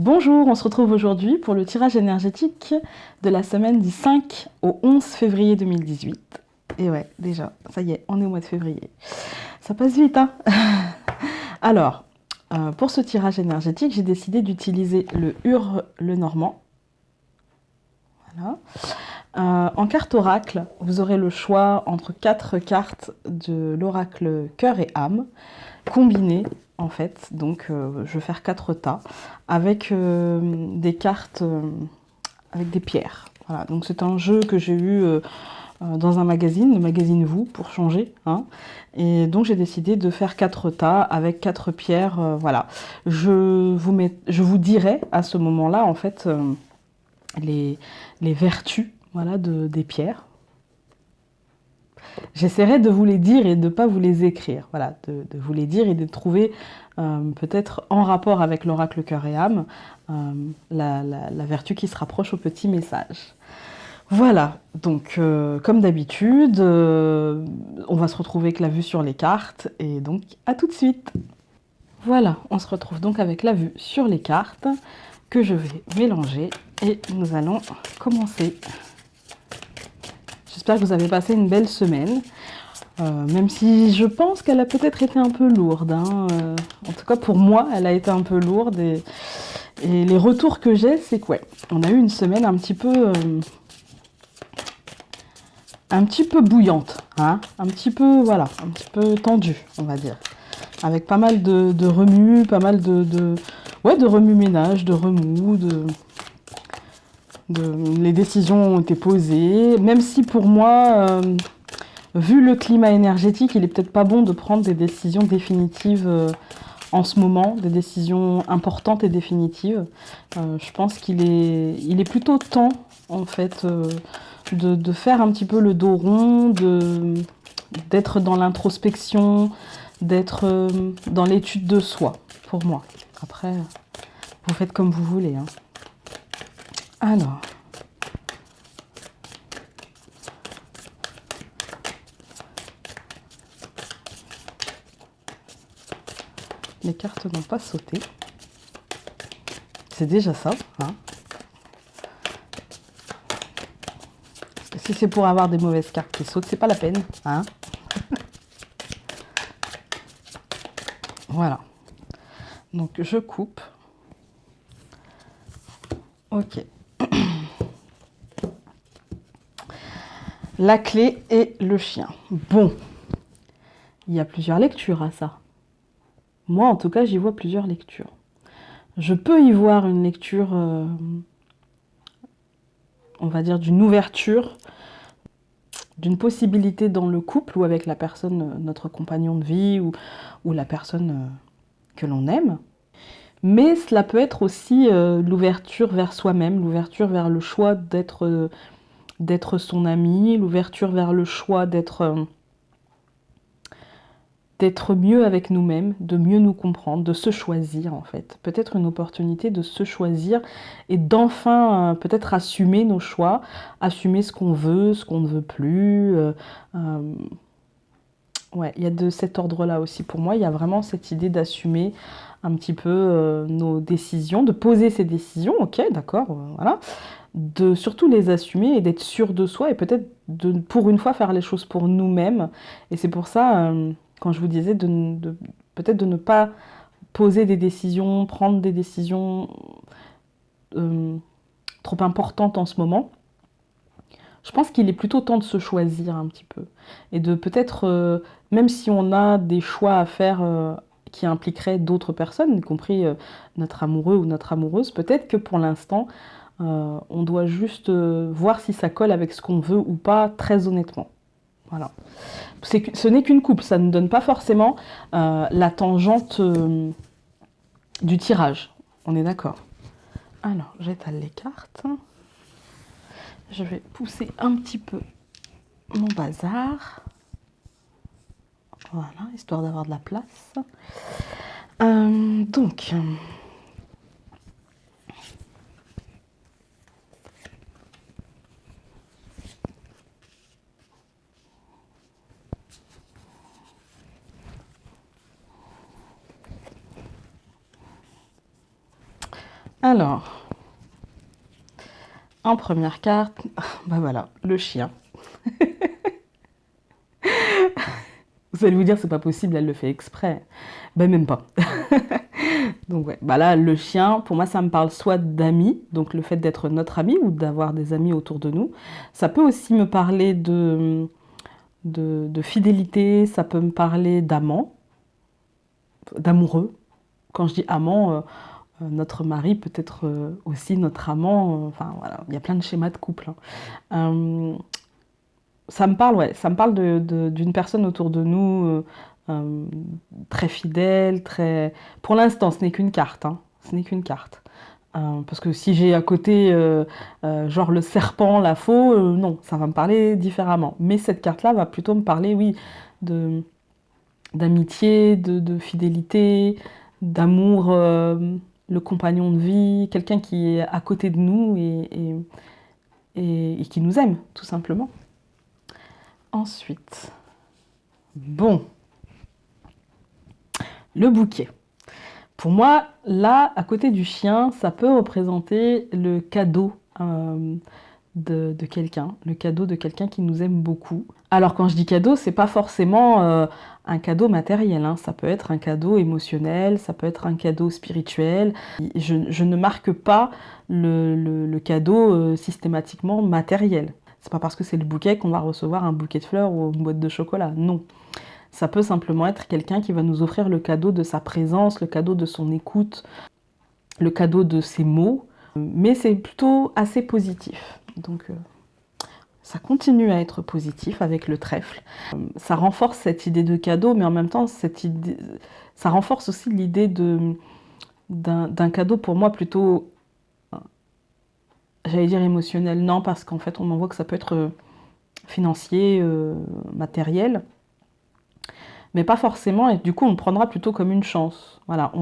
Bonjour, on se retrouve aujourd'hui pour le tirage énergétique de la semaine du 5 au 11 février 2018. Et ouais, déjà, ça y est, on est au mois de février. Ça passe vite, hein. Alors, pour ce tirage énergétique, j'ai décidé d'utiliser le Hurle-Normand. Voilà. En carte oracle, vous aurez le choix entre 4 cartes de l'oracle cœur et âme, combinées en fait. Donc je vais faire 4 tas avec des cartes, avec des pierres. Voilà, donc c'est un jeu que j'ai eu dans un magazine, le magazine Vous, pour changer. Hein. Et donc j'ai décidé de faire 4 tas avec 4 pierres. Voilà, je vous dirai à ce moment-là en fait les vertus, voilà, des pierres. J'essaierai de vous les dire et de ne pas vous les écrire. Voilà, de vous les dire et de trouver peut-être en rapport avec l'oracle cœur et âme la vertu qui se rapproche au petit message. Voilà, donc comme d'habitude, on va se retrouver avec la vue sur les cartes et donc à tout de suite. Voilà, on se retrouve donc avec la vue sur les cartes que je vais mélanger et nous allons commencer. J'espère que vous avez passé une belle semaine, même si je pense qu'elle a peut-être été un peu lourde. Hein. En tout cas, pour moi, elle a été un peu lourde. Et les retours que j'ai, c'est quoi? On a eu une semaine un petit peu bouillante, hein, un petit peu, voilà, un petit peu tendue, on va dire. Avec pas mal de remue, pas mal de remue-ménage, de remous, les décisions ont été posées, même si pour moi, vu le climat énergétique, il est peut-être pas bon de prendre des décisions définitives en ce moment, des décisions importantes et définitives. Je pense qu'il est plutôt temps, en fait, de faire un petit peu le dos rond, d'être dans l'introspection, d'être dans l'étude de soi, pour moi. Après, vous faites comme vous voulez. Hein. Alors... les cartes n'ont pas sauté. C'est déjà ça. Hein. Si c'est pour avoir des mauvaises cartes qui sautent, c'est pas la peine. Hein. Voilà. Donc je coupe. Ok. La clé et le chien. Bon. Il y a plusieurs lectures à ça. Moi, en tout cas, j'y vois plusieurs lectures. Je peux y voir une lecture, on va dire, d'une ouverture, d'une possibilité dans le couple ou avec la personne, notre compagnon de vie ou la personne que l'on aime. Mais cela peut être aussi l'ouverture vers soi-même, l'ouverture vers le choix d'être son ami, l'ouverture vers le choix d'être mieux avec nous-mêmes, de mieux nous comprendre, de se choisir en fait. Peut-être une opportunité de se choisir et d'enfin peut-être assumer nos choix, assumer ce qu'on veut, ce qu'on ne veut plus. Ouais, il y a de cet ordre-là aussi pour moi. Il y a vraiment cette idée d'assumer un petit peu nos décisions, de poser ses décisions, ok, d'accord, voilà. De surtout les assumer et d'être sûr de soi et peut-être pour une fois faire les choses pour nous-mêmes. Et c'est pour ça, quand je vous disais peut-être de ne pas poser des décisions, prendre des décisions trop importantes en ce moment, je pense qu'il est plutôt temps de se choisir un petit peu. Et de peut-être, même si on a des choix à faire qui impliqueraient d'autres personnes, y compris notre amoureux ou notre amoureuse, peut-être que pour l'instant, on doit juste voir si ça colle avec ce qu'on veut ou pas, très honnêtement. Voilà. Ce n'est qu'une coupe, ça ne donne pas forcément la tangente du tirage. On est d'accord. Alors, j'étale les cartes. Je vais pousser un petit peu mon bazar. Voilà, histoire d'avoir de la place. Donc... Alors, en première carte, bah voilà, le chien. Vous allez vous dire, c'est pas possible, elle le fait exprès. Ben même pas. Donc ouais, bah là, le chien, pour moi, ça me parle soit d'amis, donc le fait d'être notre ami ou d'avoir des amis autour de nous. Ça peut aussi me parler de fidélité, ça peut me parler d'amant, d'amoureux. Quand je dis amant, notre mari peut être aussi notre amant. Enfin voilà, il y a plein de schémas de couple, hein. Ça me parle, ouais, ça me parle d'une personne autour de nous euh, très fidèle, très. Pour l'instant, ce n'est qu'une carte, hein. Ce n'est qu'une carte. Parce que si j'ai à côté, genre le serpent, la faux, non, ça va me parler différemment. Mais cette carte-là va plutôt me parler, oui, de d'amitié, de fidélité, d'amour, le compagnon de vie, quelqu'un qui est à côté de nous et qui nous aime, tout simplement. Ensuite, bon, le bouquet. Pour moi, là, à côté du chien, ça peut représenter le cadeau de quelqu'un, le cadeau de quelqu'un qui nous aime beaucoup. Alors quand je dis cadeau, c'est pas forcément un cadeau matériel, hein. Ça peut être un cadeau émotionnel, ça peut être un cadeau spirituel. Je ne marque pas le cadeau systématiquement matériel. C'est pas parce que c'est le bouquet qu'on va recevoir un bouquet de fleurs ou une boîte de chocolat, non. Ça peut simplement être quelqu'un qui va nous offrir le cadeau de sa présence, le cadeau de son écoute, le cadeau de ses mots, mais c'est plutôt assez positif. Donc ça continue à être positif avec le trèfle. Ça renforce cette idée de cadeau, mais en même temps, ça renforce aussi l'idée d'un cadeau pour moi plutôt, j'allais dire émotionnel, non, parce qu'en fait, on en voit que ça peut être financier, matériel, mais pas forcément, et du coup, on le prendra plutôt comme une chance. Voilà,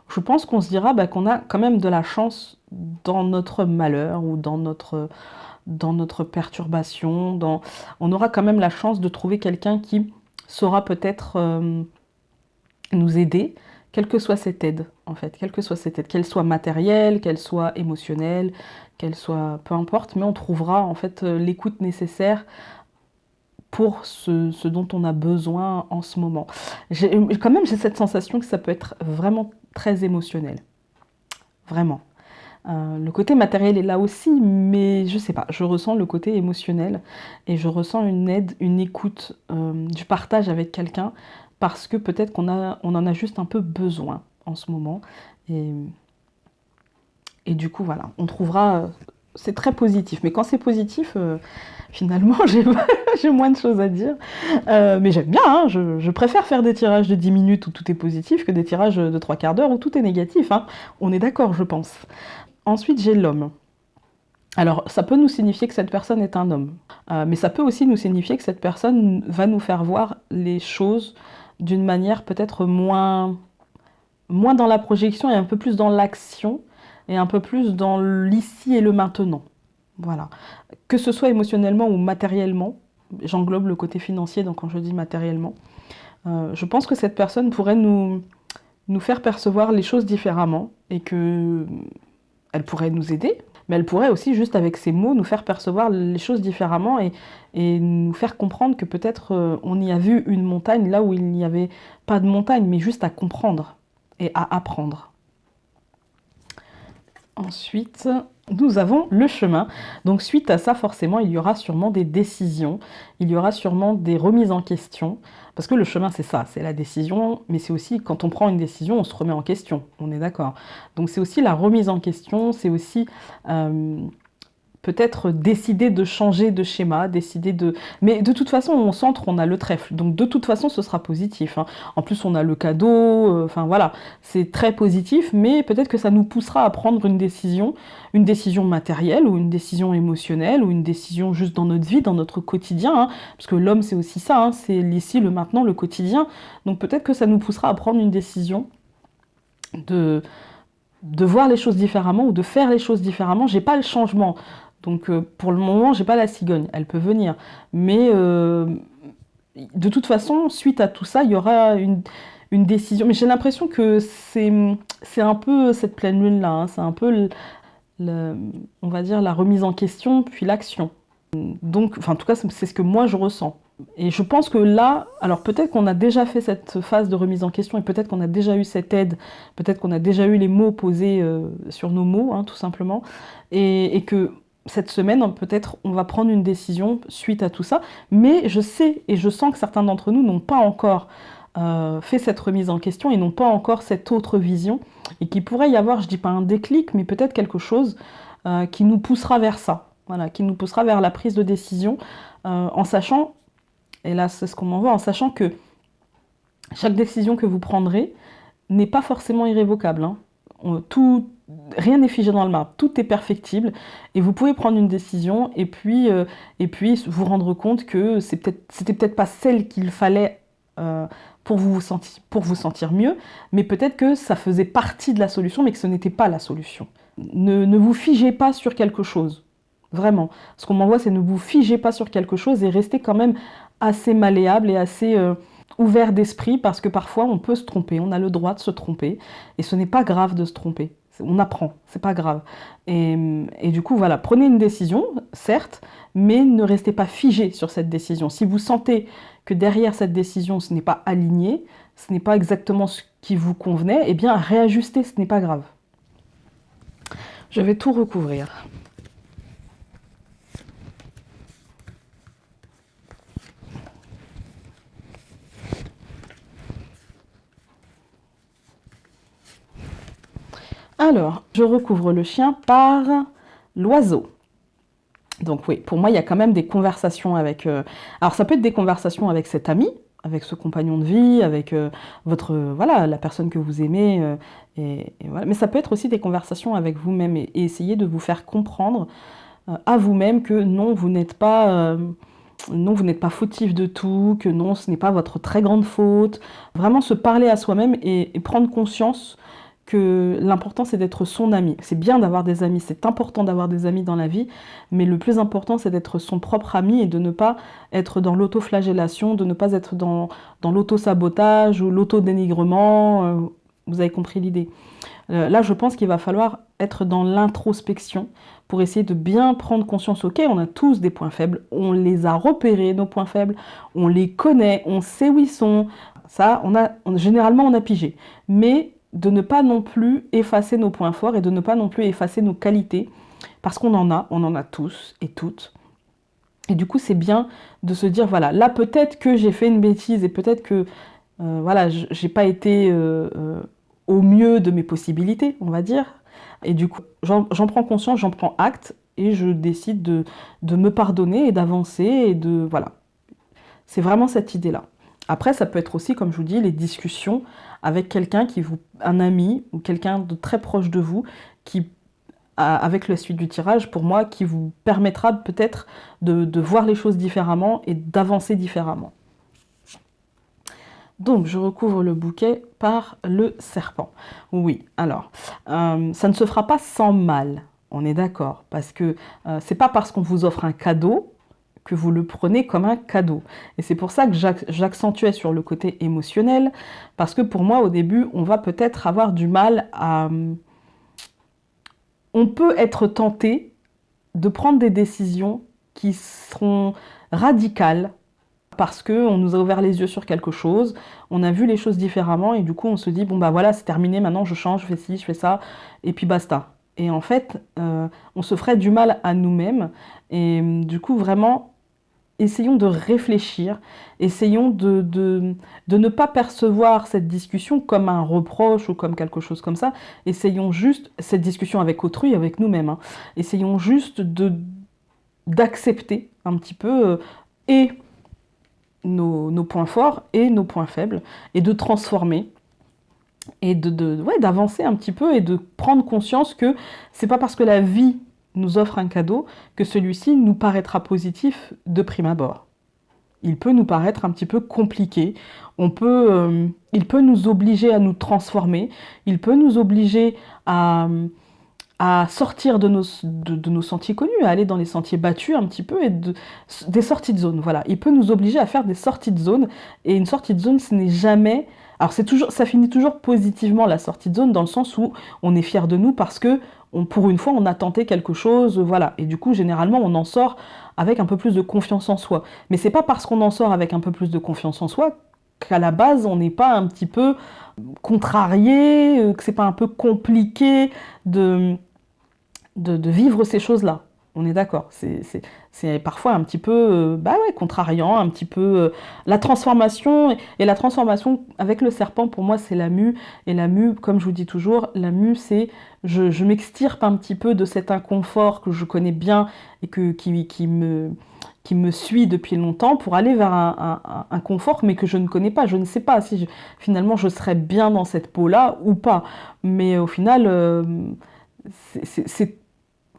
je pense qu'on se dira qu'on a quand même de la chance dans notre malheur ou dans notre perturbation. On aura quand même la chance de trouver quelqu'un qui saura peut-être nous aider, quelle que soit cette aide, en fait, quelle que soit cette aide, qu'elle soit matérielle, qu'elle soit émotionnelle, qu'elle soit peu importe, mais on trouvera en fait l'écoute nécessaire pour ce dont on a besoin en ce moment. Quand même, j'ai cette sensation que ça peut être vraiment très émotionnel. Vraiment. Le côté matériel est là aussi, mais je sais pas, je ressens le côté émotionnel et je ressens une aide, une écoute, du partage avec quelqu'un parce que peut-être on en a juste un peu besoin en ce moment. Et du coup, voilà, on trouvera. C'est très positif, mais quand c'est positif, finalement, j'ai moins de choses à dire. Mais j'aime bien, hein, je préfère faire des tirages de 10 minutes où tout est positif que des tirages de 3/4 d'heure où tout est négatif, hein. On est d'accord, je pense. Ensuite, j'ai l'homme. Alors, ça peut nous signifier que cette personne est un homme, mais ça peut aussi nous signifier que cette personne va nous faire voir les choses d'une manière peut-être moins dans la projection et un peu plus dans l'action et un peu plus dans l'ici et le maintenant. Voilà. Que ce soit émotionnellement ou matériellement, j'englobe le côté financier, donc quand je dis matériellement, je pense que cette personne pourrait nous faire percevoir les choses différemment et que elle pourrait nous aider, mais elle pourrait aussi, juste avec ses mots, nous faire percevoir les choses différemment et nous faire comprendre que peut-être on y a vu une montagne là où il n'y avait pas de montagne, mais juste à comprendre et à apprendre. Ensuite, nous avons le chemin. Donc suite à ça, forcément, il y aura sûrement des décisions, il y aura sûrement des remises en question, parce que le chemin, c'est ça, c'est la décision, mais c'est aussi, quand on prend une décision, on se remet en question, on est d'accord. Donc c'est aussi la remise en question, c'est aussi peut-être décider de changer de schéma, décider de... Mais de toute façon, on centre, on a le trèfle. Donc de toute façon, ce sera positif, hein. En plus, on a le cadeau, enfin voilà, c'est très positif, mais peut-être que ça nous poussera à prendre une décision matérielle ou une décision émotionnelle ou une décision juste dans notre vie, dans notre quotidien, hein. Parce que l'homme, c'est aussi ça, hein, c'est l'ici, le maintenant, le quotidien. Donc peut-être que ça nous poussera à prendre une décision de voir les choses différemment ou de faire les choses différemment. J'ai pas le changement. Donc pour le moment, j'ai pas la cigogne, elle peut venir. Mais de toute façon, suite à tout ça, il y aura une décision. Mais j'ai l'impression que c'est un peu cette pleine lune-là, hein, c'est un peu, le- on va dire, la remise en question, puis l'action. Donc, enfin, en tout cas, c'est ce que moi je ressens. Et je pense que là, alors peut-être qu'on a déjà fait cette phase de remise en question et peut-être qu'on a déjà eu cette aide, peut-être qu'on a déjà eu les mots posés sur nos mots, hein, tout simplement, et que cette semaine, peut-être, on va prendre une décision suite à tout ça. Mais je sais et je sens que certains d'entre nous n'ont pas encore fait cette remise en question et n'ont pas encore cette autre vision et qu'il pourrait y avoir, je dis pas un déclic, mais peut-être quelque chose qui nous poussera vers ça. Voilà, qui nous poussera vers la prise de décision en sachant, et là c'est ce qu'on m'envoie, en sachant que chaque décision que vous prendrez n'est pas forcément irrévocable. Hein. Rien n'est figé dans le marbre, tout est perfectible et vous pouvez prendre une décision et puis vous rendre compte que c'était peut-être pas celle qu'il fallait pour pour vous sentir mieux, mais peut-être que ça faisait partie de la solution, mais que ce n'était pas la solution. Ne vous figez pas sur quelque chose. Vraiment. Ce qu'on m'envoie, c'est ne vous figez pas sur quelque chose et restez quand même assez malléable et assez ouvert d'esprit parce que parfois on peut se tromper, on a le droit de se tromper et ce n'est pas grave de se tromper. On apprend, c'est pas grave. Et du coup, voilà, prenez une décision, certes, mais ne restez pas figé sur cette décision. Si vous sentez que derrière cette décision, ce n'est pas aligné, ce n'est pas exactement ce qui vous convenait, eh bien réajustez, ce n'est pas grave. Je vais tout recouvrir. Alors, je recouvre le chien par l'oiseau. Donc oui, pour moi, il y a quand même des conversations avec... Alors ça peut être des conversations avec cet ami, avec ce compagnon de vie, avec voilà, la personne que vous aimez. Voilà. Mais ça peut être aussi des conversations avec vous-même et essayer de vous faire comprendre à vous-même que non, vous n'êtes pas... non, vous n'êtes pas fautif de tout, que non, ce n'est pas votre très grande faute. Vraiment se parler à soi-même et prendre conscience que l'important c'est d'être son ami. C'est bien d'avoir des amis, c'est important d'avoir des amis dans la vie, mais le plus important c'est d'être son propre ami et de ne pas être dans l'autoflagellation, de ne pas être dans l'auto-sabotage ou l'auto-dénigrement. Vous avez compris l'idée. Là, je pense qu'il va falloir être dans l'introspection pour essayer de bien prendre conscience. Ok, on a tous des points faibles, on les a repérés, nos points faibles, on les connaît, on sait où ils sont. Ça, généralement, on a pigé. Mais de ne pas non plus effacer nos points forts et de ne pas non plus effacer nos qualités, parce qu'on en a tous et toutes. Et du coup, c'est bien de se dire, voilà, là peut-être que j'ai fait une bêtise et peut-être que voilà, j'ai pas été au mieux de mes possibilités, on va dire. Et du coup, j'en prends conscience, j'en prends acte et je décide de me pardonner et d'avancer et de voilà. C'est vraiment cette idée-là. Après, ça peut être aussi, comme je vous dis, les discussions avec quelqu'un un ami ou quelqu'un de très proche de vous, qui, avec la suite du tirage, pour moi, qui vous permettra peut-être de voir les choses différemment et d'avancer différemment. Donc, je recouvre le bouquet par le serpent. Oui, alors, ça ne se fera pas sans mal, on est d'accord, parce que c'est pas parce qu'on vous offre un cadeau que vous le prenez comme un cadeau. Et c'est pour ça que j'accentuais sur le côté émotionnel, parce que pour moi, au début, on va peut-être avoir du mal à... On peut être tenté de prendre des décisions qui seront radicales, parce qu'on nous a ouvert les yeux sur quelque chose, on a vu les choses différemment, et du coup, on se dit, bon bah voilà, c'est terminé, maintenant je change, je fais ci, je fais ça, et puis basta. Et en fait, on se ferait du mal à nous-mêmes, et du coup, vraiment... Essayons de réfléchir, essayons de ne pas percevoir cette discussion comme un reproche ou comme quelque chose comme ça. Essayons juste, cette discussion avec autrui, avec nous-mêmes, hein, essayons juste d'accepter un petit peu et nos points forts et nos points faibles, et de transformer, et ouais, d'avancer un petit peu et de prendre conscience que c'est pas parce que la vie nous offre un cadeau que celui-ci nous paraîtra positif de prime abord. Il peut nous paraître un petit peu compliqué, il peut nous obliger à nous transformer, il peut nous obliger à à sortir de nos sentiers connus, à aller dans les sentiers battus un petit peu, et des sorties de zone. Voilà, il peut nous obliger à faire des sorties de zone, et une sortie de zone, ce n'est jamais... Alors c'est toujours, ça finit toujours positivement la sortie de zone, dans le sens où on est fier de nous parce que pour une fois on a tenté quelque chose, voilà. Et du coup généralement on en sort avec un peu plus de confiance en soi. Mais c'est pas parce qu'on en sort avec un peu plus de confiance en soi qu'à la base on n'est pas un petit peu contrarié, que c'est pas un peu compliqué de de vivre ces choses-là. On est d'accord. C'est parfois un petit peu bah ouais, contrariant, un petit peu la transformation. Et la transformation avec le serpent, pour moi, c'est la mue. Et la mue, comme je vous dis toujours, la mue, c'est je m'extirpe un petit peu de cet inconfort que je connais bien et qui me suit depuis longtemps pour aller vers un confort, mais que je ne connais pas. Je ne sais pas si finalement je serais bien dans cette peau-là ou pas. Mais au final, c'est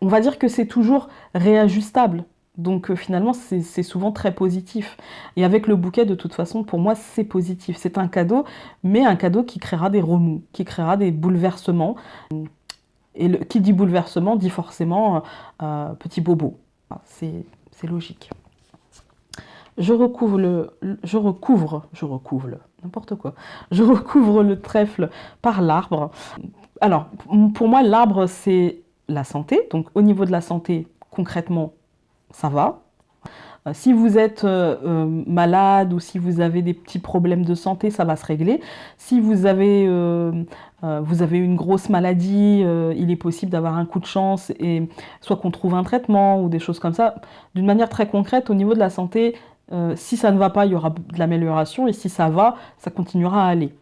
on va dire que c'est toujours réajustable. Donc finalement, c'est souvent très positif. Et avec le bouquet, de toute façon, pour moi, c'est positif. C'est un cadeau, mais un cadeau qui créera des remous, qui créera des bouleversements. Et qui dit bouleversement dit forcément petit bobo. C'est logique. N'importe quoi. Je recouvre le trèfle par l'arbre. Alors, pour moi, l'arbre, c'est la santé. Donc, au niveau de la santé, concrètement, ça va. Si vous êtes malade ou si vous avez des petits problèmes de santé, ça va se régler. Si vous avez une grosse maladie, il est possible d'avoir un coup de chance et soit qu'on trouve un traitement ou des choses comme ça. D'une manière très concrète, au niveau de la santé, si ça ne va pas, il y aura de l'amélioration et si ça va, ça continuera à aller.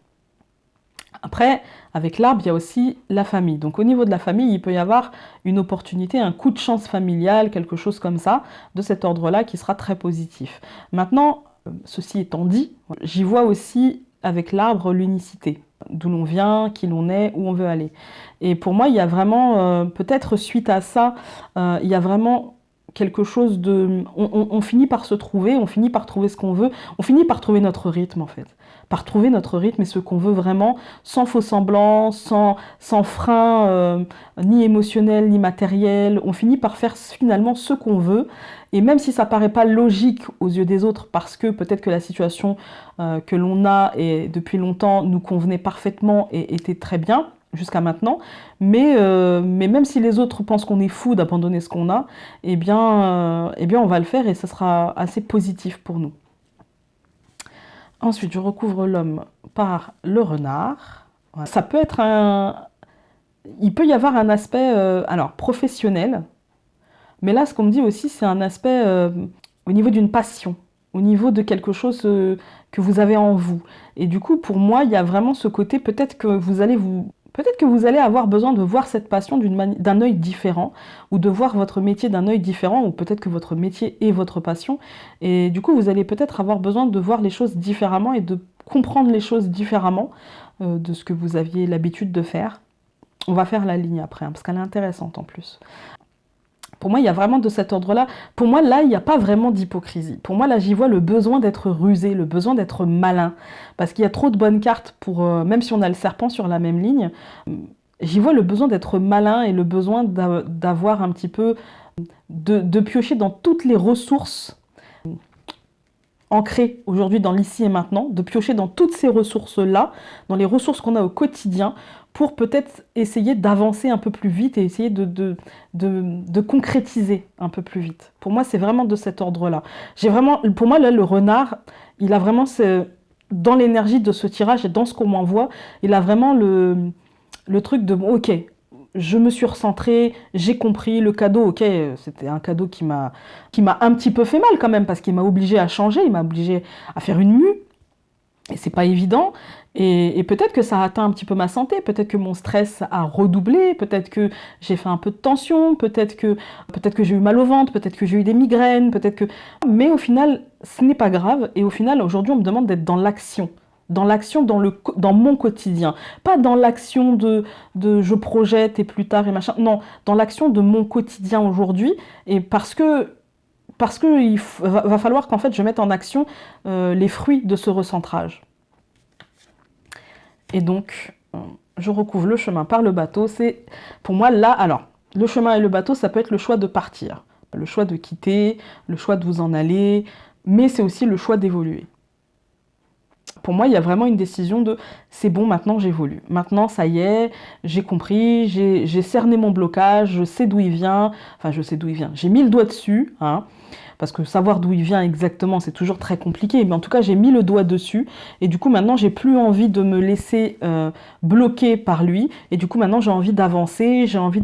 Après, avec l'arbre, il y a aussi la famille. Donc au niveau de la famille, il peut y avoir une opportunité, un coup de chance familial, quelque chose comme ça, de cet ordre-là, qui sera très positif. Maintenant, ceci étant dit, j'y vois aussi avec l'arbre l'unicité, d'où l'on vient, qui l'on est, où on veut aller. Et pour moi, il y a vraiment, peut-être suite à ça, il y a vraiment quelque chose de... On finit par se trouver, on finit par trouver ce qu'on veut, on finit par trouver notre rythme en fait. Par trouver notre rythme et ce qu'on veut vraiment, sans faux semblant, sans frein, ni émotionnel, ni matériel. On finit par faire finalement ce qu'on veut. Et même si ça paraît pas logique aux yeux des autres, parce que peut-être que la situation que l'on a et depuis longtemps nous convenait parfaitement et était très bien, jusqu'à maintenant, mais même si les autres pensent qu'on est fou d'abandonner ce qu'on a, eh bien on va le faire et ça sera assez positif pour nous. Ensuite, je recouvre l'homme par le renard. Voilà. Ça peut être il peut y avoir un aspect alors professionnel, mais là, ce qu'on me dit aussi, c'est un aspect au niveau d'une passion, au niveau de quelque chose que vous avez en vous. Et du coup, pour moi, il y a vraiment ce côté, peut-être que vous allez avoir besoin de voir cette passion d'un œil différent, ou de voir votre métier d'un œil différent, ou peut-être que votre métier est votre passion. Et du coup, vous allez peut-être avoir besoin de voir les choses différemment et de comprendre les choses différemment de ce que vous aviez l'habitude de faire. On va faire la ligne après, hein, parce qu'elle est intéressante en plus. Pour moi, il y a vraiment de cet ordre-là. Pour moi, là, il n'y a pas vraiment d'hypocrisie. Pour moi, là, j'y vois le besoin d'être rusé, le besoin d'être malin. Parce qu'il y a trop de bonnes cartes pour... même si on a le serpent sur la même ligne, j'y vois le besoin d'être malin et le besoin d'avoir un petit peu... de piocher dans toutes les ressources ancrées aujourd'hui dans l'ici et maintenant, de piocher dans toutes ces ressources-là, dans les ressources qu'on a au quotidien, pour peut-être essayer d'avancer un peu plus vite et essayer de concrétiser un peu plus vite. Pour moi, c'est vraiment de cet ordre-là. Pour moi, là, le renard, il a vraiment, dans l'énergie de ce tirage et dans ce qu'on m'envoie, il a vraiment le truc de, ok, je me suis recentrée, j'ai compris, le cadeau, ok, c'était un cadeau qui m'a un petit peu fait mal quand même, parce qu'il m'a obligé à changer, il m'a obligé à faire une mue, et c'est pas évident. Et peut-être que ça a atteint un petit peu ma santé, peut-être que mon stress a redoublé, peut-être que j'ai fait un peu de tension, peut-être que j'ai eu mal au ventre, peut-être que j'ai eu des migraines, peut-être que... Mais au final, ce n'est pas grave. Et au final, aujourd'hui, on me demande d'être dans l'action. Dans l'action, dans mon quotidien. Pas dans l'action de je projette et plus tard et machin. Non, dans l'action de mon quotidien aujourd'hui. Et parce que va falloir qu'en fait je mette en action les fruits de ce recentrage. Et donc, je recouvre le chemin par le bateau. C'est pour moi là, alors, le chemin et le bateau, ça peut être le choix de partir, le choix de quitter, le choix de vous en aller, mais c'est aussi le choix d'évoluer. Pour moi, il y a vraiment une décision de c'est bon, maintenant j'évolue. Maintenant, ça y est, j'ai compris, j'ai cerné mon blocage, je sais d'où il vient. Enfin, je sais d'où il vient. J'ai mis le doigt dessus, hein, parce que savoir d'où il vient exactement, c'est toujours très compliqué. Mais en tout cas, j'ai mis le doigt dessus. Et du coup, maintenant, j'ai plus envie de me laisser bloquer par lui. Et du coup, maintenant, j'ai envie d'avancer, j'ai envie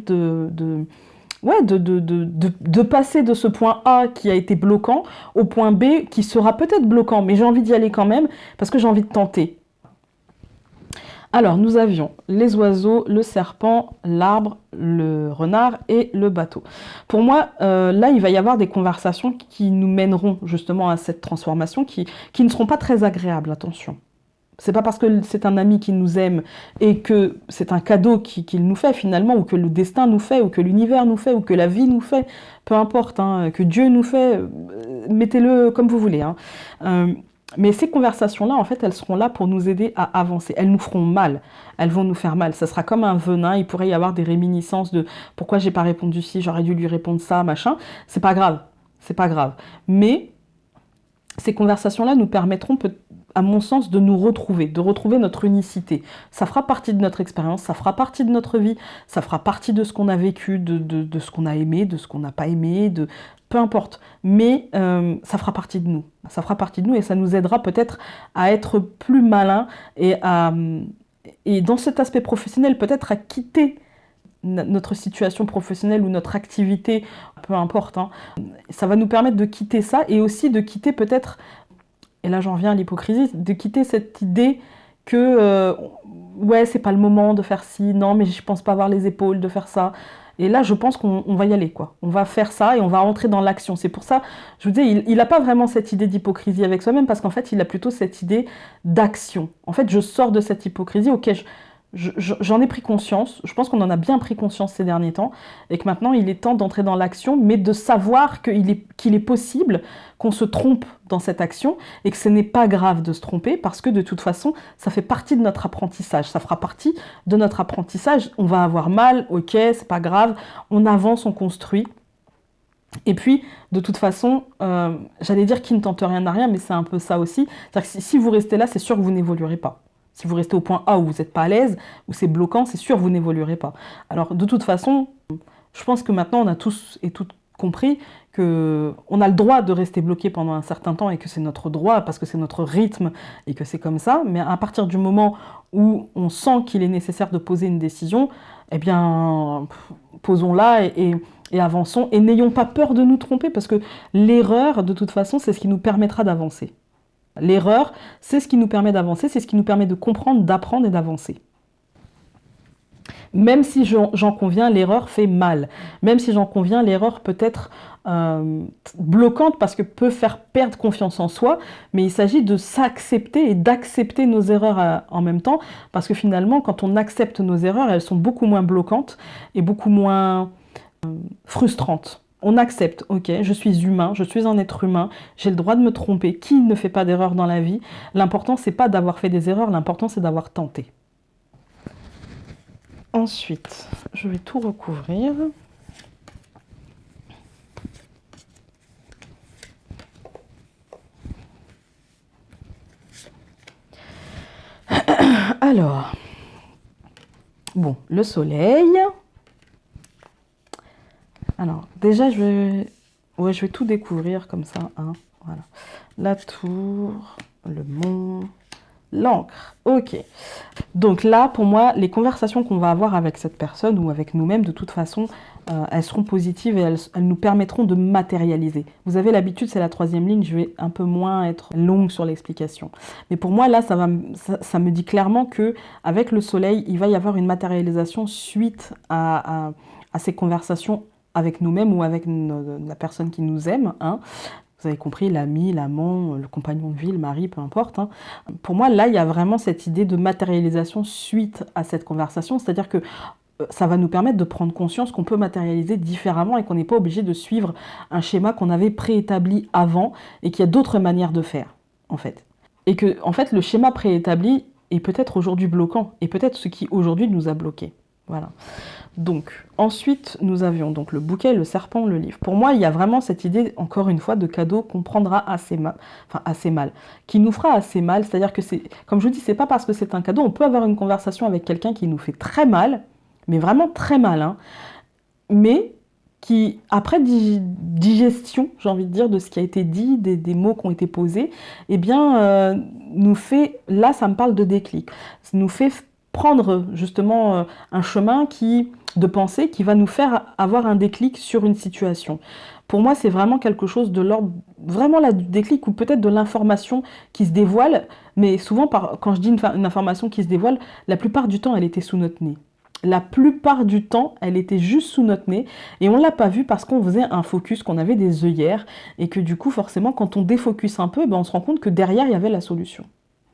ouais, de passer de ce point A qui a été bloquant au point B qui sera peut-être bloquant, mais j'ai envie d'y aller quand même parce que j'ai envie de tenter. Alors, nous avions les oiseaux, le serpent, l'arbre, le renard et le bateau. Pour moi, là, il va y avoir des conversations qui nous mèneront justement à cette transformation qui ne seront pas très agréables, attention. C'est pas parce que c'est un ami qui nous aime et que c'est un cadeau qu'il nous fait finalement, ou que le destin nous fait, ou que l'univers nous fait, ou que la vie nous fait, peu importe, hein, que Dieu nous fait, mettez-le comme vous voulez. Hein. Mais ces conversations-là, en fait, elles seront là pour nous aider à avancer. Elles nous feront mal, elles vont nous faire mal. Ça sera comme un venin, il pourrait y avoir des réminiscences de pourquoi j'ai pas répondu ci, j'aurais dû lui répondre ça, machin. C'est pas grave, c'est pas grave. Mais ces conversations-là nous permettront, à mon sens, de nous retrouver, de retrouver notre unicité. Ça fera partie de notre expérience, ça fera partie de notre vie, ça fera partie de ce qu'on a vécu, de ce qu'on a aimé, de ce qu'on n'a pas aimé, peu importe. Mais ça fera partie de nous. Ça fera partie de nous et ça nous aidera peut-être à être plus malins et dans cet aspect professionnel, peut-être à quitter notre situation professionnelle ou notre activité, peu importe, hein. Ça va nous permettre de quitter ça et aussi de quitter peut-être, et là j'en viens à l'hypocrisie, de quitter cette idée que ouais, c'est pas le moment de faire ci, non mais je pense pas avoir les épaules de faire ça. Et là je pense qu'on va y aller, quoi. On va faire ça et on va entrer dans l'action. C'est pour ça, je vous dis, il n'a pas vraiment cette idée d'hypocrisie avec soi-même parce qu'en fait il a plutôt cette idée d'action. En fait je sors de cette hypocrisie, ok, j'en ai pris conscience, je pense qu'on en a bien pris conscience ces derniers temps, et que maintenant il est temps d'entrer dans l'action, mais de savoir qu'il est possible qu'on se trompe dans cette action, et que ce n'est pas grave de se tromper, parce que de toute façon, ça fait partie de notre apprentissage, ça fera partie de notre apprentissage, on va avoir mal, ok, c'est pas grave, on avance, on construit. Et puis, de toute façon, j'allais dire qui ne tente rien n'a rien, mais c'est un peu ça aussi, c'est-à-dire que si vous restez là, c'est sûr que vous n'évoluerez pas. Si vous restez au point A où vous n'êtes pas à l'aise, où c'est bloquant, c'est sûr que vous n'évoluerez pas. Alors de toute façon, je pense que maintenant on a tous et toutes compris qu'on a le droit de rester bloqué pendant un certain temps et que c'est notre droit parce que c'est notre rythme et que c'est comme ça. Mais à partir du moment où on sent qu'il est nécessaire de poser une décision, eh bien posons-la et avançons et n'ayons pas peur de nous tromper parce que l'erreur, de toute façon, c'est ce qui nous permettra d'avancer. L'erreur, c'est ce qui nous permet d'avancer, c'est ce qui nous permet de comprendre, d'apprendre et d'avancer. Même si j'en conviens, l'erreur fait mal. Même si j'en conviens, l'erreur peut être bloquante parce que peut faire perdre confiance en soi, mais il s'agit de s'accepter et d'accepter nos erreurs en même temps, parce que finalement, quand on accepte nos erreurs, elles sont beaucoup moins bloquantes et beaucoup moins frustrantes. On accepte, ok, je suis humain, je suis un être humain, j'ai le droit de me tromper. Qui ne fait pas d'erreur dans la vie? L'important, c'est pas d'avoir fait des erreurs, l'important, c'est d'avoir tenté. Ensuite, je vais tout recouvrir. Alors, bon, le soleil. Alors, déjà, je vais tout découvrir comme ça. Hein, voilà. La tour, le mont, l'encre. Ok. Donc là, pour moi, les conversations qu'on va avoir avec cette personne ou avec nous-mêmes, de toute façon, elles seront positives et elles nous permettront de matérialiser. Vous avez l'habitude, c'est la 3e ligne, je vais un peu moins être longue sur l'explication. Mais pour moi, là, ça me dit clairement que avec le soleil, il va y avoir une matérialisation suite à ces conversations avec nous-mêmes ou avec la personne qui nous aime, hein. Vous avez compris, l'ami, l'amant, le compagnon de vie, le mari, peu importe. Hein. Pour moi, là, il y a vraiment cette idée de matérialisation suite à cette conversation, c'est-à-dire que ça va nous permettre de prendre conscience qu'on peut matérialiser différemment et qu'on n'est pas obligé de suivre un schéma qu'on avait préétabli avant et qu'il y a d'autres manières de faire, en fait. Et que, en fait, le schéma préétabli, est peut-être aujourd'hui bloquant, et peut-être ce qui aujourd'hui nous a bloqués. Voilà. Donc, ensuite, nous avions donc le bouquet, le serpent, le livre. Pour moi, il y a vraiment cette idée, encore une fois, de cadeau qu'on prendra assez mal, qui nous fera assez mal. C'est-à-dire que c'est, comme je vous dis, c'est pas parce que c'est un cadeau, on peut avoir une conversation avec quelqu'un qui nous fait très mal, mais vraiment très mal, hein, mais qui, après digestion, j'ai envie de dire, de ce qui a été dit, des mots qui ont été posés, eh bien, nous fait, là, ça me parle de déclic, ça nous fait prendre justement un chemin de pensée qui va nous faire avoir un déclic sur une situation. Pour moi, c'est vraiment quelque chose de l'ordre, vraiment là, du déclic ou peut-être de l'information qui se dévoile, mais souvent, quand je dis une information qui se dévoile, la plupart du temps, elle était sous notre nez. La plupart du temps, elle était juste sous notre nez et on ne l'a pas vue parce qu'on faisait un focus, qu'on avait des œillères et que du coup, forcément, quand on défocus un peu, ben, on se rend compte que derrière, il y avait la solution.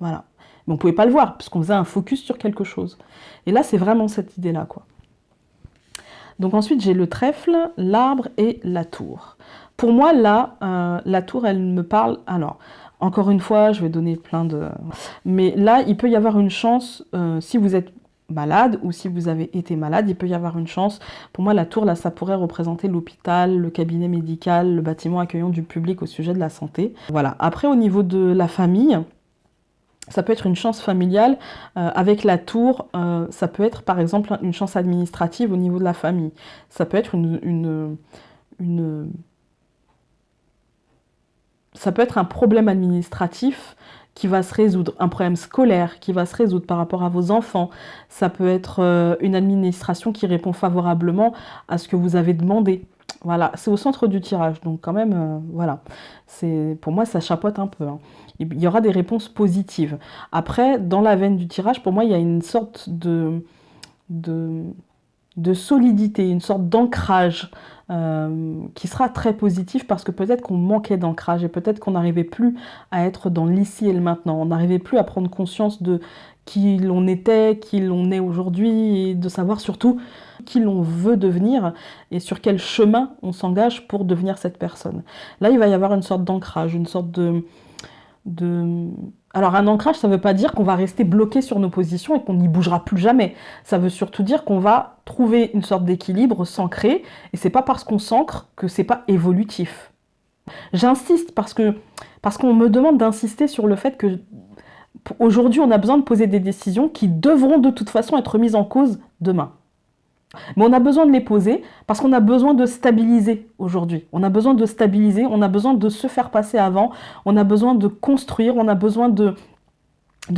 Voilà. Mais on ne pouvait pas le voir puisqu'on faisait un focus sur quelque chose. Et là, c'est vraiment cette idée-là, quoi. Donc ensuite, j'ai le trèfle, l'arbre et la tour. Pour moi, là, la tour, elle me parle... Alors, encore une fois, je vais donner plein de... Mais là, il peut y avoir une chance, si vous êtes malade ou si vous avez été malade, il peut y avoir une chance. Pour moi, la tour, là, ça pourrait représenter l'hôpital, le cabinet médical, le bâtiment accueillant du public au sujet de la santé. Voilà. Après, au niveau de la famille, ça peut être une chance familiale. Avec la tour, ça peut être, par exemple, une chance administrative au niveau de la famille. Ça peut être ça peut être un problème administratif qui va se résoudre, un problème scolaire qui va se résoudre par rapport à vos enfants. Ça peut être une administration qui répond favorablement à ce que vous avez demandé. Voilà, c'est au centre du tirage, donc quand même, voilà. Pour moi, ça chapeaute un peu, hein. Il y aura des réponses positives. Après, dans la veine du tirage, pour moi, il y a une sorte de solidité, une sorte d'ancrage qui sera très positif parce que peut-être qu'on manquait d'ancrage et peut-être qu'on n'arrivait plus à être dans l'ici et le maintenant. On n'arrivait plus à prendre conscience de qui l'on était, qui l'on est aujourd'hui et de savoir surtout qui l'on veut devenir et sur quel chemin on s'engage pour devenir cette personne. Là, il va y avoir une sorte d'ancrage, une sorte de... Alors un ancrage, ça ne veut pas dire qu'on va rester bloqué sur nos positions et qu'on n'y bougera plus jamais. Ça veut surtout dire qu'on va trouver une sorte d'équilibre, s'ancrer, et c'est pas parce qu'on s'ancre que c'est pas évolutif. J'insiste parce qu'on me demande d'insister sur le fait que aujourd'hui on a besoin de poser des décisions qui devront de toute façon être mises en cause demain. Mais on a besoin de les poser parce qu'on a besoin de stabiliser aujourd'hui. On a besoin de stabiliser, on a besoin de se faire passer avant, on a besoin de construire, on a besoin de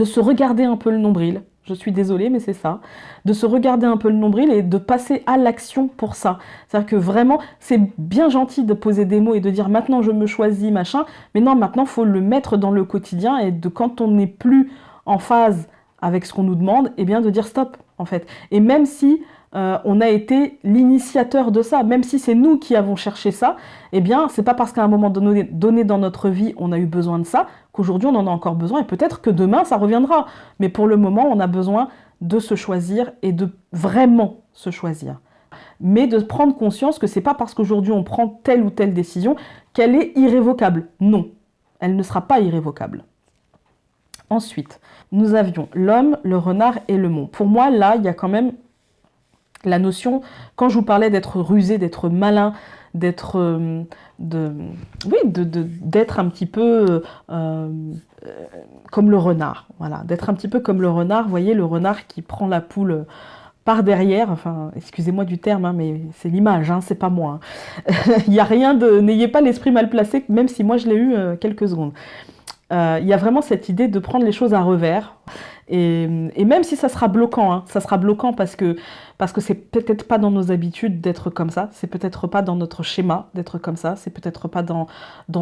se regarder un peu le nombril. Je suis désolée, mais c'est ça. De se regarder un peu le nombril et de passer à l'action pour ça. C'est-à-dire que vraiment, c'est bien gentil de poser des mots et de dire maintenant je me choisis, machin. Mais non, maintenant, il faut le mettre dans le quotidien et quand on n'est plus en phase avec ce qu'on nous demande, eh bien de dire stop, en fait. Et même si on a été l'initiateur de ça, même si c'est nous qui avons cherché ça, eh bien, c'est pas parce qu'à un moment donné dans notre vie, on a eu besoin de ça, qu'aujourd'hui on en a encore besoin, et peut-être que demain ça reviendra. Mais pour le moment, on a besoin de se choisir et de vraiment se choisir. Mais de prendre conscience que c'est pas parce qu'aujourd'hui on prend telle ou telle décision qu'elle est irrévocable. Non, elle ne sera pas irrévocable. Ensuite, nous avions l'homme, le renard et le mont. Pour moi, là, il y a quand même la notion, quand je vous parlais d'être rusé, d'être malin, d'être un petit peu comme le renard. Voilà, d'être un petit peu comme le renard. Vous voyez, le renard qui prend la poule par derrière. Enfin, excusez-moi du terme, hein, mais c'est l'image, hein, c'est pas moi. Hein. Il n'y a rien de... N'ayez pas l'esprit mal placé, même si moi je l'ai eu quelques secondes. Il y a vraiment cette idée de prendre les choses à revers. Et même si ça sera bloquant, hein, ça sera bloquant parce que c'est peut-être pas dans nos habitudes d'être comme ça, c'est peut-être pas dans notre schéma d'être comme ça, c'est peut-être pas dans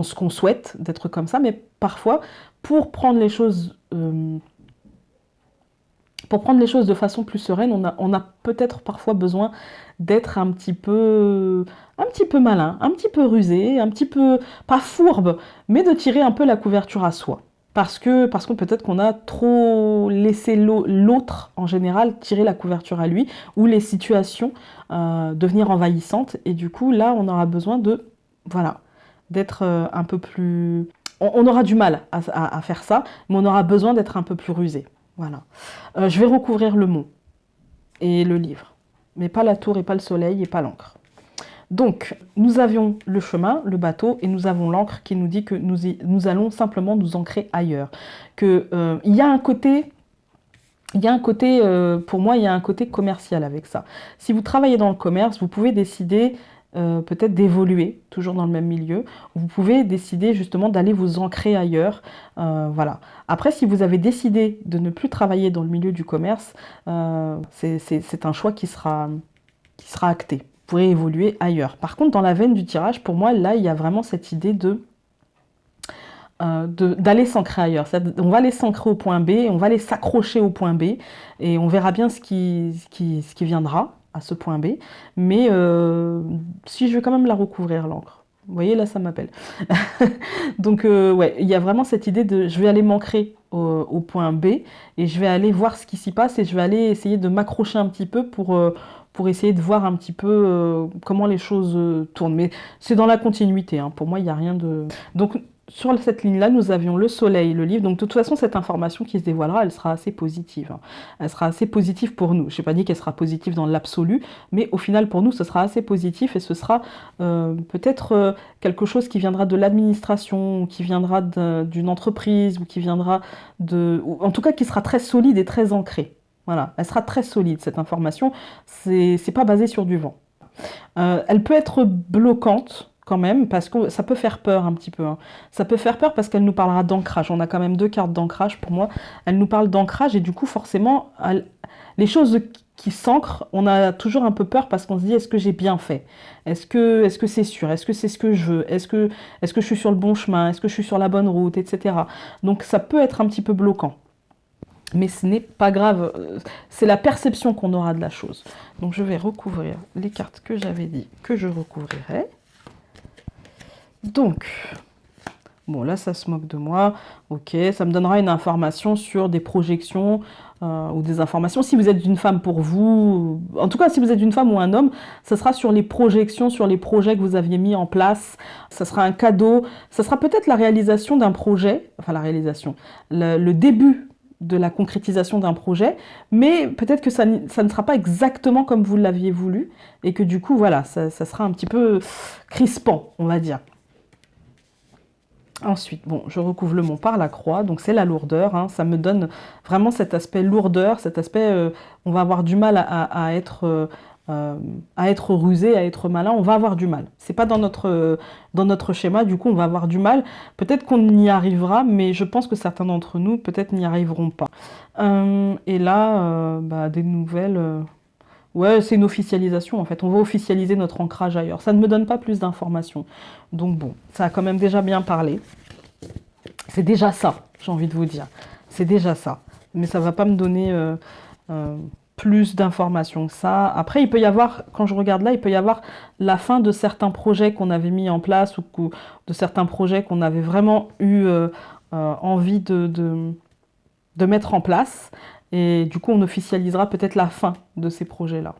ce qu'on souhaite d'être comme ça, mais parfois, pour prendre les choses de façon plus sereine, on a peut-être parfois besoin d'être un petit peu malin, un petit peu rusé, un petit peu, pas fourbe, mais de tirer un peu la couverture à soi. Parce que peut-être qu'on a trop laissé l'autre, en général, tirer la couverture à lui, ou les situations devenir envahissantes. Et du coup, là, on aura besoin d'être un peu plus... On aura du mal à faire ça, mais on aura besoin d'être un peu plus rusé. Voilà. Je vais recouvrir le mont et le livre, mais pas la tour et pas le soleil et pas l'encre. Donc, nous avions le chemin, le bateau, et nous avons l'encre qui nous dit que nous allons simplement nous ancrer ailleurs. Il y a un côté, pour moi, il y a un côté commercial avec ça. Si vous travaillez dans le commerce, vous pouvez décider peut-être d'évoluer, toujours dans le même milieu. Vous pouvez décider justement d'aller vous ancrer ailleurs. Voilà. Après, si vous avez décidé de ne plus travailler dans le milieu du commerce, c'est un choix qui sera acté. Vous pourrez évoluer ailleurs. Par contre, dans la veine du tirage, pour moi, là, il y a vraiment cette idée d'aller s'ancrer ailleurs. On va aller s'ancrer au point B, on va aller s'accrocher au point B, et on verra bien ce qui viendra à ce point B. Mais si je vais quand même la recouvrir, l'encre. Vous voyez, là, ça m'appelle. Donc, ouais, il y a vraiment cette idée de je vais aller m'ancrer au point B, et je vais aller voir ce qui s'y passe, et je vais aller essayer de m'accrocher un petit peu pour essayer de voir un petit peu comment les choses tournent. Mais c'est dans la continuité, hein. Pour moi, il n'y a rien de... Donc, sur cette ligne-là, nous avions le soleil, le livre. Donc, de toute façon, cette information qui se dévoilera, elle sera assez positive, hein. Elle sera assez positive pour nous. Je n'ai pas dit qu'elle sera positive dans l'absolu, mais au final, pour nous, ce sera assez positif, et ce sera peut-être quelque chose qui viendra de l'administration, ou qui viendra d'une entreprise, ou qui viendra ou en tout cas, qui sera très solide et très ancrée. Voilà, elle sera très solide, cette information. C'est pas basé sur du vent. Elle peut être bloquante quand même, parce que ça peut faire peur un petit peu, hein. Ça peut faire peur parce qu'elle nous parlera d'ancrage. On a quand même 2 cartes d'ancrage pour moi. Elle nous parle d'ancrage, et du coup, forcément, les choses qui s'ancrent, on a toujours un peu peur parce qu'on se dit, est-ce que j'ai bien fait? Est-ce que c'est sûr? Est-ce que c'est ce que je veux? Est-ce que je suis sur le bon chemin? Est-ce que je suis sur la bonne route, etc. Donc ça peut être un petit peu bloquant. Mais ce n'est pas grave, c'est la perception qu'on aura de la chose. Donc je vais recouvrir les cartes que j'avais dit que je recouvrirais. Donc, bon là ça se moque de moi, ok, ça me donnera une information sur des projections ou des informations. Si vous êtes une femme, pour vous, en tout cas si vous êtes une femme ou un homme, ça sera sur les projections, sur les projets que vous aviez mis en place. Ça sera un cadeau, ça sera peut-être la réalisation d'un projet, enfin la réalisation, le début de la concrétisation d'un projet, mais peut-être que ça ne sera pas exactement comme vous l'aviez voulu, et que du coup, voilà, ça sera un petit peu crispant, on va dire. Ensuite, bon, je recouvre le mont par la croix, donc c'est la lourdeur, hein. Ça me donne vraiment cet aspect lourdeur, cet aspect, on va avoir du mal à être rusé, à être malin, on va avoir du mal. C'est pas dans notre schéma, du coup on va avoir du mal. Peut-être qu'on y arrivera, mais je pense que certains d'entre nous peut-être n'y arriveront pas. Et là, des nouvelles... Ouais, c'est une officialisation en fait. On va officialiser notre ancrage ailleurs. Ça ne me donne pas plus d'informations. Donc bon, ça a quand même déjà bien parlé. C'est déjà ça, j'ai envie de vous dire. C'est déjà ça. Mais ça ne va pas me donner plus d'informations que ça. Après, il peut y avoir, quand je regarde là, il peut y avoir la fin de certains projets qu'on avait mis en place, ou de certains projets qu'on avait vraiment eu envie de mettre en place. Et du coup, on officialisera peut-être la fin de ces projets-là.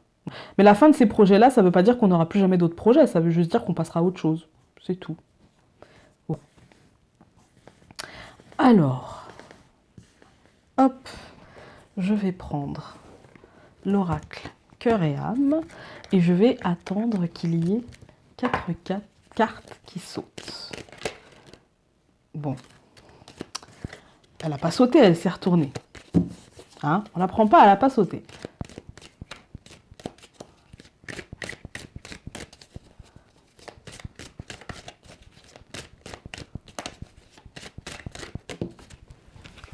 Mais la fin de ces projets-là, ça ne veut pas dire qu'on n'aura plus jamais d'autres projets. Ça veut juste dire qu'on passera à autre chose. C'est tout. Bon. Alors, hop, je vais prendre l'oracle cœur et âme, et je vais attendre qu'il y ait 4 cartes qui sautent. Bon. Elle n'a pas sauté, elle s'est retournée. Hein, on la prend pas, elle n'a pas sauté.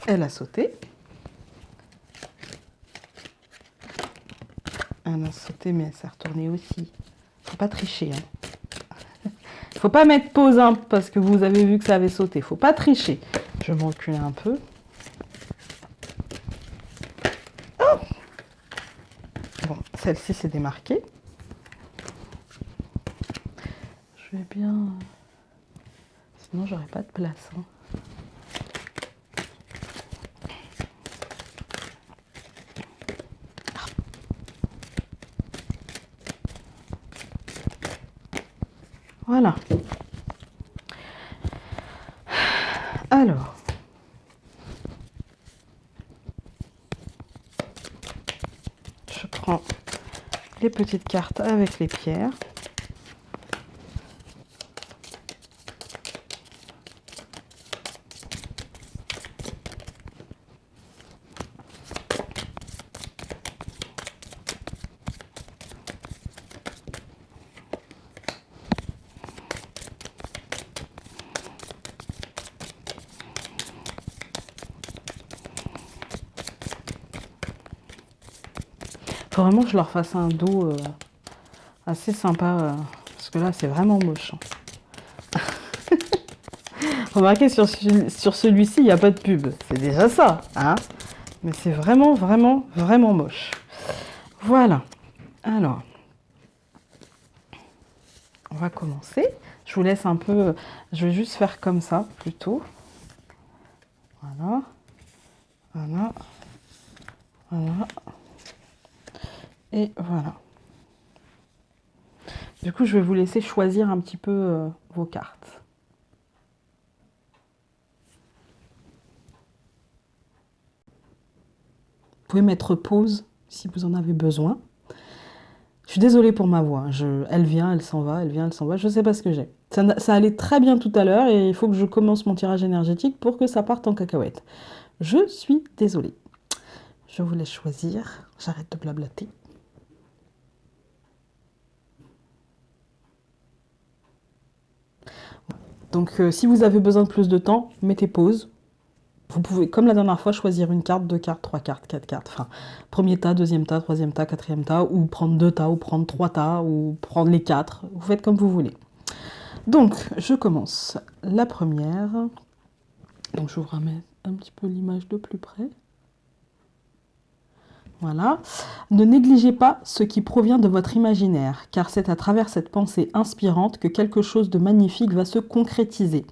Elle a sauté. Elle a sauté, mais elle s'est retournée aussi. Faut pas tricher, hein. Faut pas mettre pause, hein, parce que vous avez vu que ça avait sauté. Faut pas tricher. Je vais me reculer un peu. Bon, celle-ci s'est démarquée. Je vais bien... Sinon, j'aurais pas de place, hein. Voilà. Alors. petites cartes avec les pierres. Faut vraiment que je leur fasse un dos assez sympa, parce que là, c'est vraiment moche. Remarquez, sur celui-ci, il n'y a pas de pub. C'est déjà ça, hein. Mais c'est vraiment, vraiment, vraiment moche. Voilà. Alors, on va commencer. Je vous laisse un peu... Je vais juste faire comme ça, plutôt. Voilà. Voilà. Voilà. Et voilà. Du coup, je vais vous laisser choisir un petit peu vos cartes. Vous pouvez mettre pause si vous en avez besoin. Je suis désolée pour ma voix. Elle vient, elle s'en va, elle vient, elle s'en va. Je ne sais pas ce que j'ai. Ça allait très bien tout à l'heure et il faut que je commence mon tirage énergétique pour que ça parte en cacahuète. Je suis désolée. Je vous laisse choisir. J'arrête de blablater. Donc, si vous avez besoin de plus de temps, mettez pause. Vous pouvez, comme la dernière fois, choisir une carte, 2 cartes, 3 cartes, 4 cartes. Enfin, premier tas, deuxième tas, troisième tas, quatrième tas, ou prendre 2 tas, ou prendre 3 tas, ou prendre les 4. Vous faites comme vous voulez. Donc, je commence. La première. Donc, je vous remets un petit peu l'image de plus près. Voilà. Ne négligez pas ce qui provient de votre imaginaire, car c'est à travers cette pensée inspirante que quelque chose de magnifique va se concrétiser.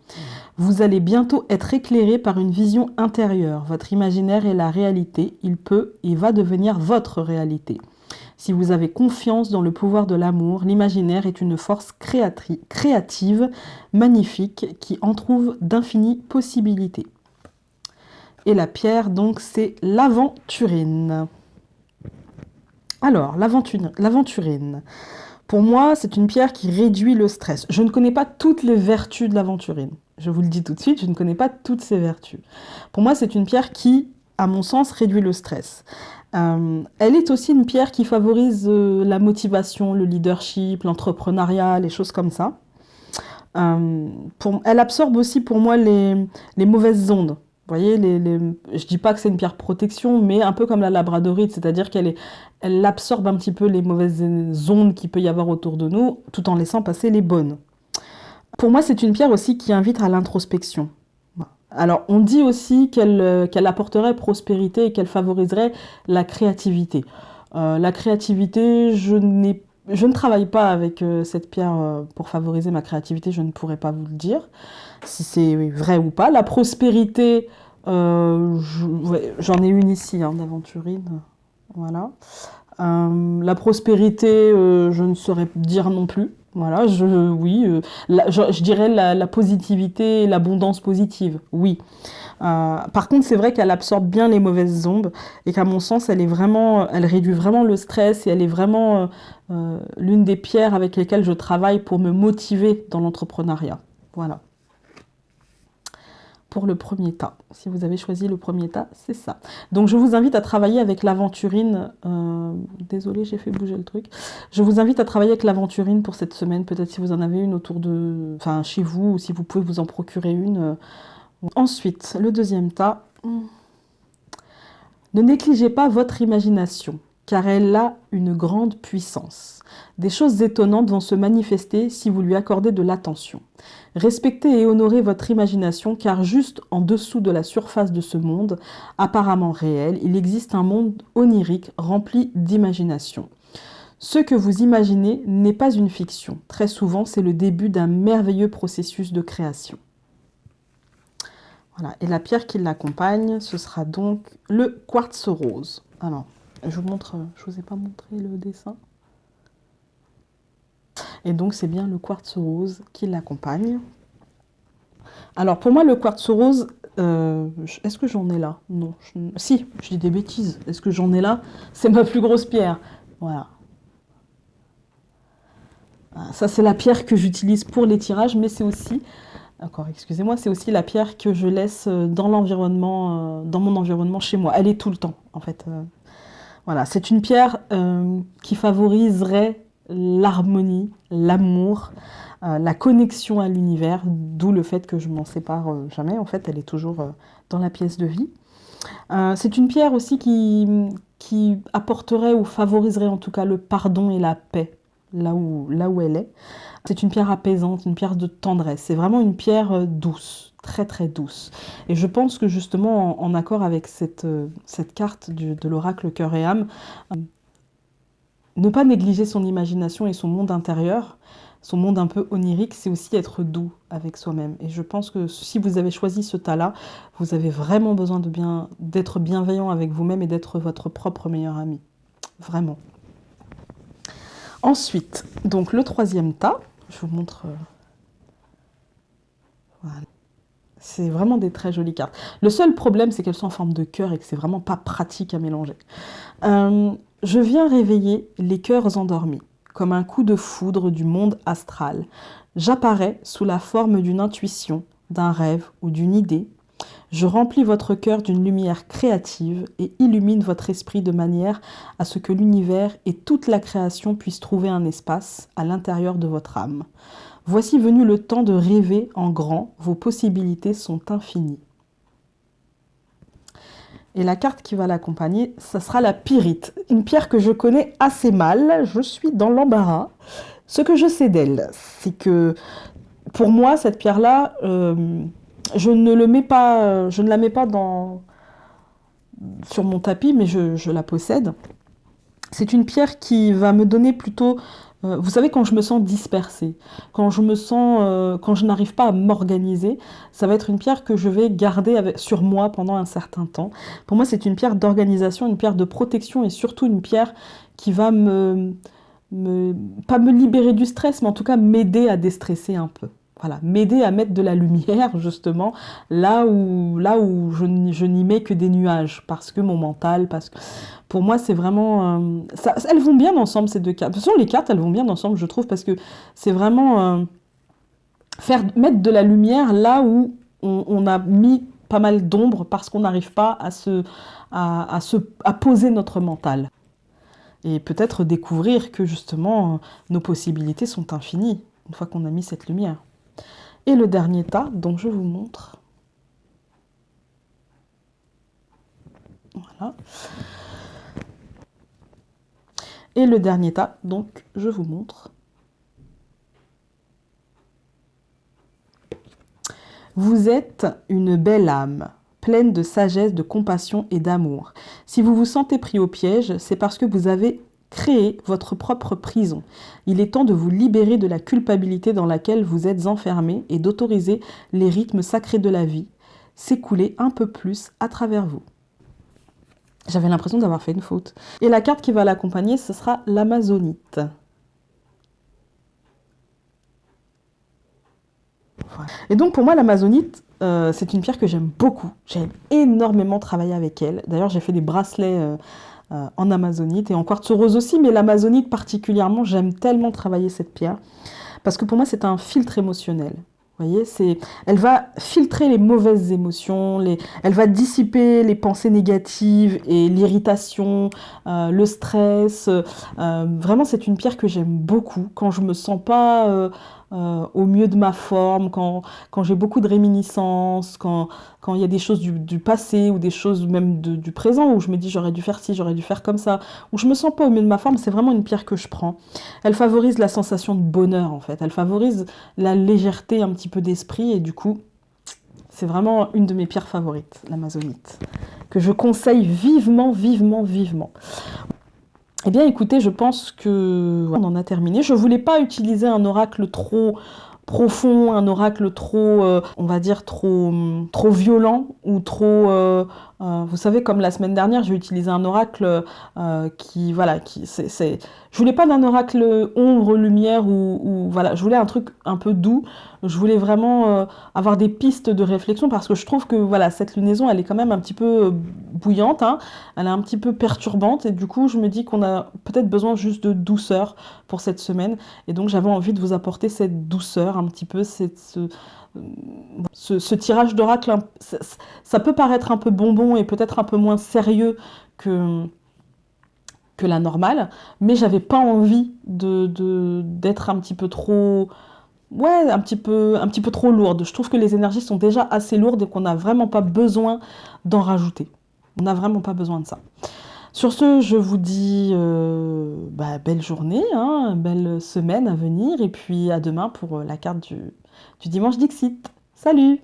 Vous allez bientôt être éclairé par une vision intérieure. Votre imaginaire est la réalité. Il peut et va devenir votre réalité. Si vous avez confiance dans le pouvoir de l'amour, l'imaginaire est une force créative, magnifique, qui entrouvre d'infinies possibilités. Et la pierre, donc, c'est l'aventurine. Alors, l'aventurine. Pour moi, c'est une pierre qui réduit le stress. Je ne connais pas toutes les vertus de l'aventurine. Je vous le dis tout de suite, je ne connais pas toutes ses vertus. Pour moi, c'est une pierre qui, à mon sens, réduit le stress. Elle est aussi une pierre qui favorise la motivation, le leadership, l'entrepreneuriat, les choses comme ça. Elle absorbe aussi pour moi les mauvaises ondes. Vous voyez, je dis pas que c'est une pierre protection, mais un peu comme la labradorite, c'est-à-dire elle absorbe un petit peu les mauvaises ondes qu'il peut y avoir autour de nous, tout en laissant passer les bonnes. Pour moi, c'est une pierre aussi qui invite à l'introspection. Alors, on dit aussi qu'elle apporterait prospérité et qu'elle favoriserait la créativité. La créativité, je ne travaille pas avec cette pierre pour favoriser ma créativité, je ne pourrais pas vous le dire si c'est vrai ou pas. La prospérité, j'en ai une ici, hein, d'aventurine. Voilà. La prospérité, je ne saurais dire non plus. Voilà, je dirais la positivité, l'abondance positive, oui. Par contre, c'est vrai qu'elle absorbe bien les mauvaises ondes et qu'à mon sens, elle réduit vraiment le stress et elle est vraiment l'une des pierres avec lesquelles je travaille pour me motiver dans l'entrepreneuriat. Voilà. Pour le premier tas. Si vous avez choisi le premier tas, c'est ça. Donc je vous invite à travailler avec l'aventurine. Désolée, j'ai fait bouger le truc. Je vous invite à travailler avec l'aventurine pour cette semaine. Peut-être si vous en avez une enfin chez vous, ou si vous pouvez vous en procurer une. Ensuite, le deuxième tas. Ne négligez pas votre imagination, car elle a une grande puissance. Des choses étonnantes vont se manifester si vous lui accordez de l'attention. Respectez et honorez votre imagination, car juste en dessous de la surface de ce monde, apparemment réel, il existe un monde onirique rempli d'imagination. Ce que vous imaginez n'est pas une fiction. Très souvent, c'est le début d'un merveilleux processus de création. Voilà. Et la pierre qui l'accompagne, ce sera donc le quartz rose. Alors, je vous ai pas montré le dessin. Et donc, c'est bien le quartz rose qui l'accompagne. Alors, pour moi, le quartz rose, est-ce que j'en ai là? Non. Si, je dis des bêtises. Est-ce que j'en ai là? C'est ma plus grosse pierre. Voilà. Ça, c'est la pierre que j'utilise pour les tirages, mais c'est aussi, encore, excusez-moi, c'est aussi la pierre que je laisse dans l'environnement, dans mon environnement chez moi. Elle est tout le temps, en fait. Voilà, c'est une pierre qui favoriserait l'harmonie, l'amour, la connexion à l'univers, d'où le fait que je m'en sépare jamais. En fait, elle est toujours dans la pièce de vie. C'est une pierre aussi qui apporterait ou favoriserait en tout cas le pardon et la paix là où elle est. C'est une pierre apaisante, une pierre de tendresse. C'est vraiment une pierre douce, très très douce. Et je pense que justement en accord avec cette carte de l'oracle cœur et âme, ne pas négliger son imagination et son monde intérieur, son monde un peu onirique, c'est aussi être doux avec soi-même. Et je pense que si vous avez choisi ce tas-là, vous avez vraiment besoin d'être bienveillant avec vous-même et d'être votre propre meilleur ami. Vraiment. Ensuite, donc le troisième tas, je vous montre. Voilà. C'est vraiment des très jolies cartes. Le seul problème, c'est qu'elles sont en forme de cœur et que c'est vraiment pas pratique à mélanger. Je viens réveiller les cœurs endormis, comme un coup de foudre du monde astral. J'apparais sous la forme d'une intuition, d'un rêve ou d'une idée. Je remplis votre cœur d'une lumière créative et illumine votre esprit de manière à ce que l'univers et toute la création puissent trouver un espace à l'intérieur de votre âme. Voici venu le temps de rêver en grand, vos possibilités sont infinies. Et la carte qui va l'accompagner, ça sera la pyrite, une pierre que je connais assez mal, je suis dans l'embarras. Ce que je sais d'elle, c'est que pour moi, cette pierre-là, je ne la mets pas sur mon tapis, mais je la possède. C'est une pierre qui va me donner plutôt... vous savez, quand je me sens dispersée, quand je n'arrive pas à m'organiser, ça va être une pierre que je vais garder sur moi pendant un certain temps. Pour moi, c'est une pierre d'organisation, une pierre de protection et surtout une pierre qui va pas me libérer du stress, mais en tout cas m'aider à déstresser un peu. Voilà, m'aider à mettre de la lumière, justement, là où je n'y mets que des nuages, parce que mon mental, parce que... Pour moi, c'est vraiment... elles vont bien ensemble, ces deux cartes. De toute façon, les cartes, elles vont bien ensemble, je trouve, parce que c'est vraiment mettre de la lumière là où on a mis pas mal d'ombre, parce qu'on n'arrive pas à poser notre mental. Et peut-être découvrir que, justement, nos possibilités sont infinies, une fois qu'on a mis cette lumière. Et le dernier tas, donc je vous montre. Voilà. Et le dernier tas, donc je vous montre. Vous êtes une belle âme, pleine de sagesse, de compassion et d'amour. Si vous vous sentez pris au piège, c'est parce que vous avez créé votre propre prison. Il est temps de vous libérer de la culpabilité dans laquelle vous êtes enfermé et d'autoriser les rythmes sacrés de la vie s'écouler un peu plus à travers vous. J'avais l'impression d'avoir fait une faute. Et la carte qui va l'accompagner, ce sera l'amazonite. Voilà. Et donc pour moi, l'amazonite, c'est une pierre que j'aime beaucoup. J'aime énormément travailler avec elle. D'ailleurs, j'ai fait des bracelets en amazonite et en quartz rose aussi, mais l'amazonite particulièrement, j'aime tellement travailler cette pierre. Parce que pour moi, c'est un filtre émotionnel. Vous voyez, elle va filtrer les mauvaises émotions, elle va dissiper les pensées négatives et l'irritation, le stress. Vraiment, c'est une pierre que j'aime beaucoup quand je me sens pas au mieux de ma forme, quand j'ai beaucoup de réminiscences, quand il y a des choses du passé ou des choses même du présent où je me dis j'aurais dû faire ci, j'aurais dû faire comme ça, où je me sens pas au mieux de ma forme, c'est vraiment une pierre que je prends. Elle favorise la sensation de bonheur en fait, elle favorise la légèreté un petit peu d'esprit et du coup, c'est vraiment une de mes pierres favorites, l'amazonite, que je conseille vivement, vivement, vivement. Eh bien, écoutez, je pense que on en a terminé. Je voulais pas utiliser un oracle trop profond, un oracle trop, on va dire, trop violent ou trop Vous savez, comme la semaine dernière, j'ai utilisé un oracle qui, voilà, je voulais pas d'un oracle ombre, lumière voilà, je voulais un truc un peu doux. Je voulais vraiment avoir des pistes de réflexion parce que je trouve que, voilà, cette lunaison, elle est quand même un petit peu bouillante, hein. Elle est un petit peu perturbante et du coup, je me dis qu'on a peut-être besoin juste de douceur pour cette semaine. Et donc, j'avais envie de vous apporter cette douceur, un petit peu, ce tirage d'oracle. Ça peut paraître un peu bonbon et peut-être un peu moins sérieux que, que la normale, mais j'avais pas envie d'être un petit peu trop, ouais, un petit peu trop lourde. Je trouve que les énergies sont déjà assez lourdes et qu'on n'a vraiment pas besoin d'en rajouter. On n'a vraiment pas besoin de ça. Sur ce, je vous dis belle journée, hein, belle semaine à venir, et puis à demain pour la carte du dimanche Dixit. Salut!